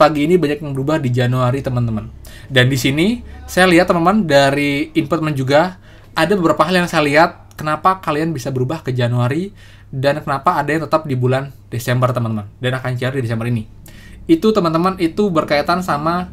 pagi ini banyak yang berubah di Januari, teman-teman. Dan di sini saya lihat, teman-teman, dari input juga ada beberapa hal yang saya lihat kenapa kalian bisa berubah ke Januari dan kenapa ada yang tetap di bulan Desember, teman-teman, dan akan cair di Desember ini. Itu, teman-teman, itu berkaitan sama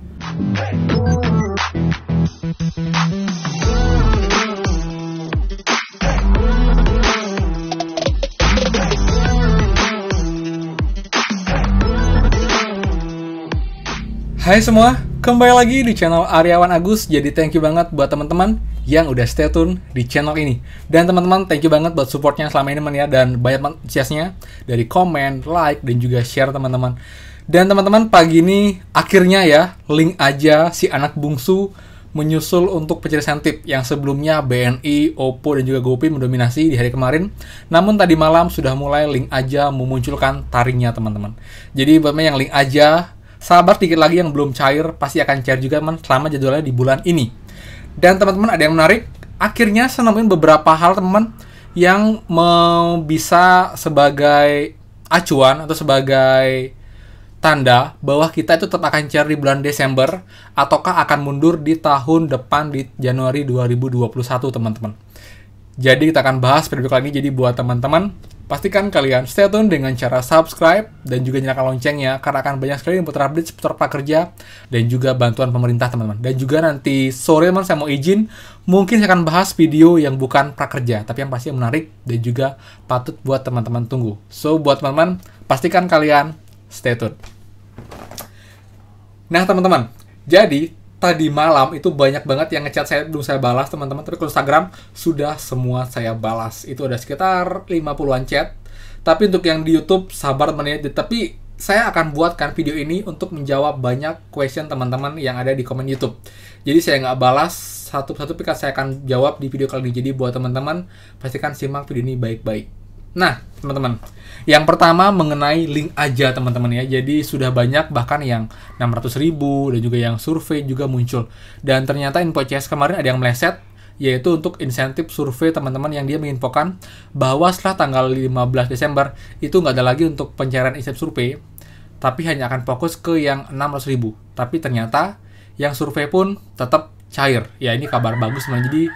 Hai semua, kembali lagi di channel Aryawan Agus. Jadi thank you banget buat teman-teman yang udah stay tune di channel ini. Dan teman-teman, thank you banget buat supportnya selama ini, ya. Dan banyak antusiasnya dari komen, like, dan juga share, teman-teman. Dan teman-teman, pagi ini akhirnya ya, link aja si anak bungsu menyusul untuk pencari insentif yang sebelumnya BNI, Oppo, dan juga GoPay mendominasi di hari kemarin. Namun tadi malam sudah mulai link aja memunculkan taringnya, teman-teman. Jadi buat yang link aja, sabar dikit lagi, yang belum cair pasti akan cair juga, teman, selama jadwalnya di bulan ini. Dan teman-teman, ada yang menarik, akhirnya saya nemuin beberapa hal, teman-teman, yang bisa sebagai acuan atau sebagai tanda bahwa kita itu tetap akan cair di bulan Desember ataukah akan mundur di tahun depan di Januari 2021, teman-teman. Jadi kita akan bahas video kali ini. Jadi buat teman-teman, pastikan kalian stay tune dengan cara subscribe dan juga nyalakan loncengnya, karena akan banyak sekali info terupdate seputar prakerja dan juga bantuan pemerintah, teman-teman. Dan juga nanti sore, teman, saya mau izin, mungkin saya akan bahas video yang bukan prakerja, tapi yang pasti menarik dan juga patut buat teman-teman tunggu. So, buat teman-teman, pastikan kalian stay tune. Nah, teman-teman, jadi tadi malam itu banyak banget yang ngechat saya, belum saya balas, teman-teman. Tapi kalau Instagram sudah semua saya balas. Itu ada sekitar 50-an chat. Tapi untuk yang di YouTube, sabar, teman-teman. Tapi saya akan buatkan video ini untuk menjawab banyak question teman-teman yang ada di komen YouTube. Jadi saya nggak balas satu-satu, tapi saya akan jawab di video kali ini. Jadi buat teman-teman, pastikan simak video ini baik-baik. Nah, teman-teman, yang pertama mengenai link aja, teman-teman, ya. Jadi sudah banyak, bahkan yang 600.000 dan juga yang survei juga muncul. Dan ternyata info CS kemarin ada yang meleset, yaitu untuk insentif survei, teman-teman, yang dia menginfokan bahwa setelah tanggal 15 Desember itu nggak ada lagi untuk pencairan insentif survei, tapi hanya akan fokus ke yang 600.000. Tapi ternyata yang survei pun tetap cair. Ya, ini kabar bagus, teman. Jadi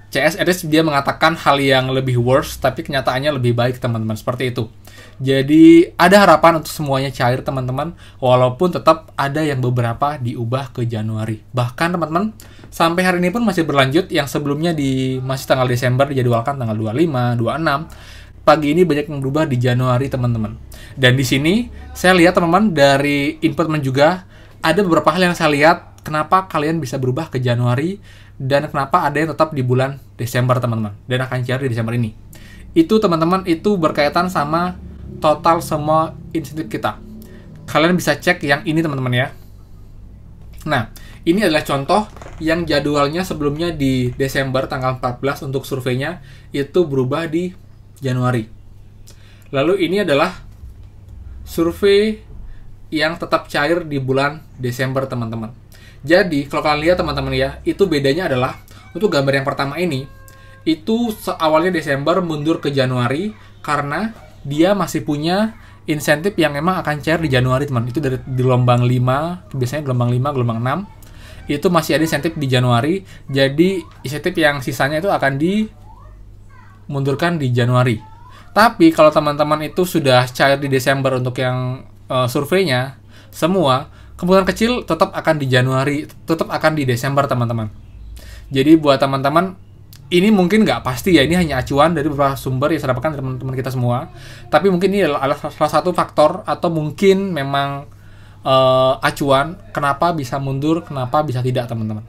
CSRS dia mengatakan hal yang lebih worse, tapi kenyataannya lebih baik, teman-teman. Seperti itu. Jadi ada harapan untuk semuanya cair, teman-teman, walaupun tetap ada yang beberapa diubah ke Januari. Bahkan, teman-teman, sampai hari ini pun masih berlanjut. Yang sebelumnya masih tanggal Desember dijadwalkan tanggal 25, 26. Pagi ini banyak yang berubah di Januari, teman-teman. Dan di sini saya lihat, teman-teman, dari input juga ada beberapa hal yang saya lihat kenapa kalian bisa berubah ke Januari dan kenapa ada yang tetap di bulan Desember, teman-teman, dan akan cair di Desember ini. Itu, teman-teman, itu berkaitan sama total semua insentif kita. Kalian bisa cek yang ini, teman-teman, ya. Nah, ini adalah contoh yang jadwalnya sebelumnya di Desember tanggal 14 untuk surveinya itu berubah di Januari. Lalu ini adalah survei yang tetap cair di bulan Desember, teman-teman. Jadi, kalau kalian lihat, teman-teman, ya, itu bedanya adalah untuk gambar yang pertama ini, itu awalnya Desember mundur ke Januari karena dia masih punya insentif yang memang akan cair di Januari, teman. Itu dari gelombang 5, biasanya gelombang 5, gelombang 6, itu masih ada insentif di Januari. Jadi, insentif yang sisanya itu akan dimundurkan di Januari. Tapi, kalau teman-teman itu sudah cair di Desember untuk yang surveinya, semua kemungkinan kecil tetap akan di Januari, tetap akan di Desember, teman-teman. Jadi buat teman-teman, ini mungkin nggak pasti, ya. Ini hanya acuan dari beberapa sumber yang saya dapatkan dari teman-teman kita semua. Tapi mungkin ini adalah salah satu faktor, atau mungkin memang acuan kenapa bisa mundur, kenapa bisa tidak, teman-teman.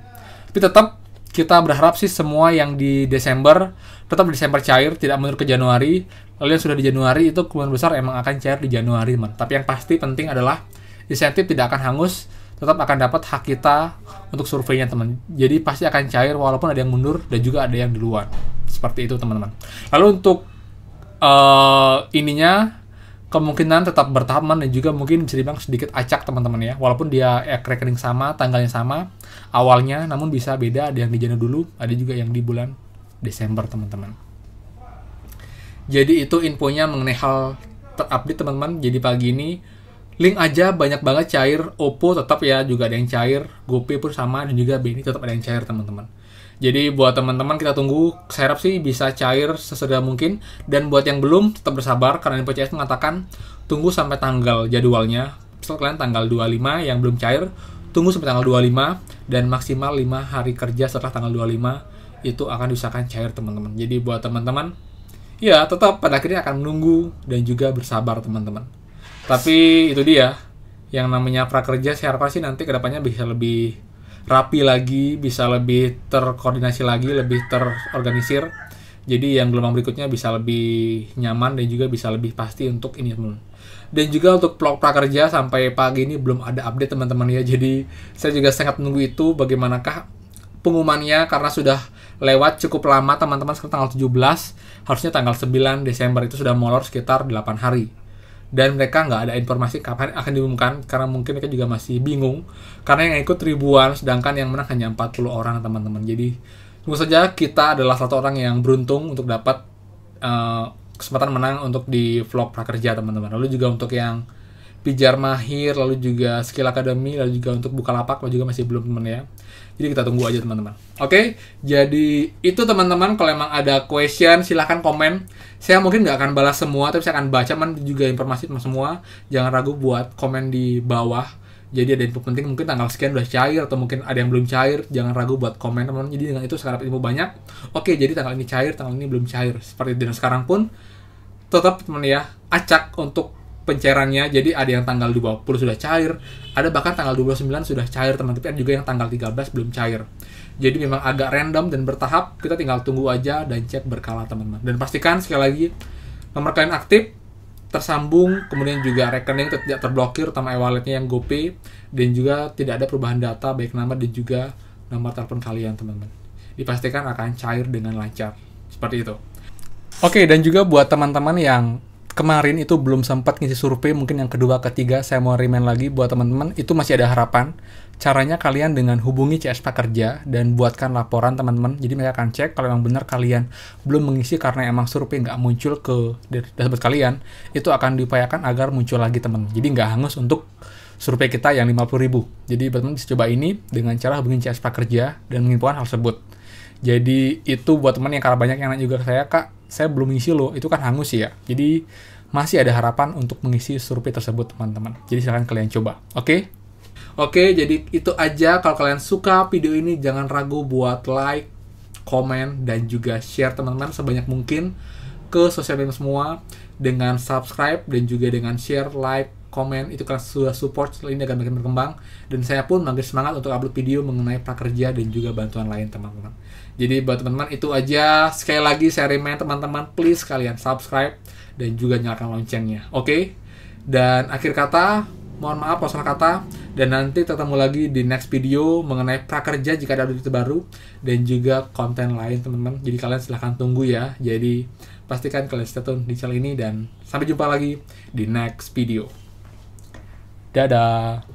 Tapi tetap kita berharap sih semua yang di Desember tetap di Desember cair, tidak mundur ke Januari. Lalu yang sudah di Januari itu kemungkinan besar emang akan cair di Januari, teman. Tapi yang pasti penting adalah insentif tidak akan hangus, tetap akan dapat hak kita untuk surveinya, teman. Jadi pasti akan cair walaupun ada yang mundur dan juga ada yang duluan. Seperti itu, teman-teman. Lalu untuk ininya kemungkinan tetap bertahap, dan juga mungkin bisa dibilang sedikit acak, teman-teman, ya. Walaupun dia rekening sama, tanggalnya sama awalnya, namun bisa beda, ada yang di Januari dulu, ada juga yang di bulan Desember, teman-teman. Jadi itu infonya mengenai hal terupdate, teman-teman. Jadi pagi ini Link aja banyak banget cair, Oppo tetap ya juga ada yang cair, GoPay pun sama, dan juga BNI tetap ada yang cair teman-teman. Jadi buat teman-teman kita tunggu, saya harap sih bisa cair sesegera mungkin. Dan buat yang belum, tetap bersabar karena InfoCS mengatakan tunggu sampai tanggal jadwalnya. Misal kalian tanggal 25 yang belum cair, tunggu sampai tanggal 25 dan maksimal 5 hari kerja setelah tanggal 25 itu akan diusahakan cair teman-teman. Jadi buat teman-teman, ya tetap pada akhirnya akan menunggu dan juga bersabar teman-teman. Tapi itu dia, yang namanya prakerja saya harapkan sih nanti kedepannya bisa lebih rapi lagi, bisa lebih terkoordinasi lagi, lebih terorganisir. Jadi yang gelombang berikutnya bisa lebih nyaman dan juga bisa lebih pasti untuk ini teman. Dan juga untuk vlog prakerja sampai pagi ini belum ada update teman-teman ya. Jadi saya juga sangat menunggu itu bagaimanakah pengumumannya karena sudah lewat cukup lama teman-teman, sekarang tanggal 17, harusnya tanggal 9 Desember itu sudah molor sekitar 8 hari. Dan mereka nggak ada informasi kapan akan diumumkan karena mungkin mereka juga masih bingung karena yang ikut ribuan sedangkan yang menang hanya 40 orang teman-teman. Jadi tunggu saja, kita adalah satu orang yang beruntung untuk dapat kesempatan menang untuk di vlog prakerja teman-teman. Lalu juga untuk yang pijar mahir, lalu juga skill academy, lalu juga untuk Bukalapak, lalu juga masih belum teman ya. Jadi kita tunggu aja teman-teman. Oke, jadi itu teman-teman. Kalau emang ada question silahkan komen. Saya mungkin nggak akan balas semua, tapi saya akan baca juga informasi semua. Jangan ragu buat komen di bawah. Jadi ada info penting, mungkin tanggal sekian udah cair atau mungkin ada yang belum cair. Jangan ragu buat komen teman-teman. Jadi dengan itu sekarang info banyak. Oke, jadi tanggal ini cair, tanggal ini belum cair. Seperti itu. Dan sekarang pun tetap teman ya, acak untuk pencairannya. Jadi ada yang tanggal 20 sudah cair, ada bahkan tanggal 29 sudah cair teman-teman, tapi ada juga yang tanggal 13 belum cair. Jadi memang agak random dan bertahap, kita tinggal tunggu aja dan cek berkala teman-teman. Dan pastikan sekali lagi nomor kalian aktif, tersambung, kemudian juga rekening tidak terblokir, terutama e-walletnya yang GoPay, dan juga tidak ada perubahan data baik nama dan juga nomor telepon kalian teman-teman. Dipastikan akan cair dengan lancar. Seperti itu. Oke, dan juga buat teman-teman yang kemarin itu belum sempat ngisi survei, mungkin yang kedua, ketiga, saya mau remind lagi buat teman-teman, itu masih ada harapan. Caranya kalian dengan hubungi CS Prakerja dan buatkan laporan teman-teman. Jadi mereka akan cek kalau memang benar kalian belum mengisi karena emang survei nggak muncul ke dashboard kalian, itu akan diupayakan agar muncul lagi teman. Jadi nggak hangus untuk survei kita yang 50.000. Jadi teman-teman bisa coba ini dengan cara hubungi CS Prakerja dan menginfokan hal tersebut. Jadi itu buat teman yang karena banyak yang nanya juga ke saya, Kak, saya belum mengisi loh, itu kan hangus ya. Jadi masih ada harapan untuk mengisi survei tersebut teman-teman. Jadi silahkan kalian coba. Oke, jadi itu aja. Kalau kalian suka video ini jangan ragu buat like, komen, dan juga share teman-teman sebanyak mungkin ke sosial media semua. Dengan subscribe dan juga dengan share, like, komen, itu kalian sudah support ini agar makin berkembang. Dan saya pun makin semangat untuk upload video mengenai prakerja dan juga bantuan lain teman-teman. Jadi buat teman-teman itu aja. Sekali lagi saya remind teman-teman, please kalian subscribe dan juga nyalakan loncengnya. Oke? Dan akhir kata, mohon maaf kalau salah kata, dan nanti ketemu lagi di next video mengenai prakerja jika ada update terbaru dan juga konten lain teman-teman. Jadi kalian silahkan tunggu ya. Jadi pastikan kalian stay tune di channel ini dan sampai jumpa lagi di next video. Dadah.